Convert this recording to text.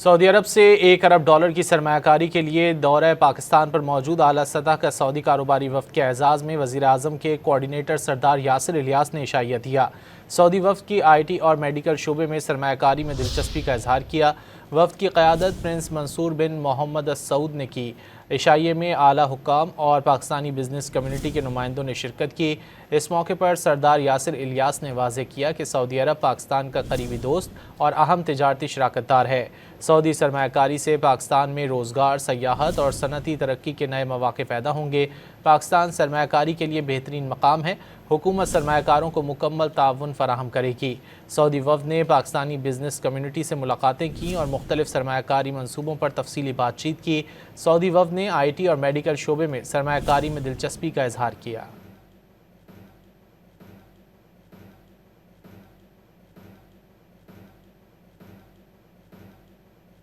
سعودی عرب سے $1 ارب کی سرمایہ کاری کے لیے دورہ پاکستان پر موجود اعلیٰ سطح کا سعودی کاروباری وفد کے اعزاز میں وزیر اعظم کے کوارڈینیٹر سردار یاسر الیاس نے عشائیہ دیا۔ سعودی وفد کی آئی ٹی اور میڈیکل شعبے میں سرمایہ کاری میں دلچسپی کا اظہار کیا۔ وفد کی قیادت پرنس منصور بن محمد السعود نے کی۔ عشائیے میں اعلیٰ حکام اور پاکستانی بزنس کمیونٹی کے نمائندوں نے شرکت کی۔ اس موقع پر سردار یاسر الیاس نے واضح کیا کہ سعودی عرب پاکستان کا قریبی دوست اور اہم تجارتی شراکت دار ہے۔ سعودی سرمایہ کاری سے پاکستان میں روزگار، سیاحت اور صنعتی ترقی کے نئے مواقع پیدا ہوں گے۔ پاکستان سرمایہ کاری کے لیے بہترین مقام ہے۔ حکومت سرمایہ کاروں کو مکمل تعاون فراہم کرے گی۔ سعودی وفد نے پاکستانی بزنس کمیونٹی سے ملاقاتیں کیں اور مختلف سرمایہ کاری منصوبوں پر تفصیلی بات چیت کی۔ سعودی وفد نے آئی ٹی اور میڈیکل شعبے میں سرمایہ کاری میں دلچسپی کا اظہار کیا۔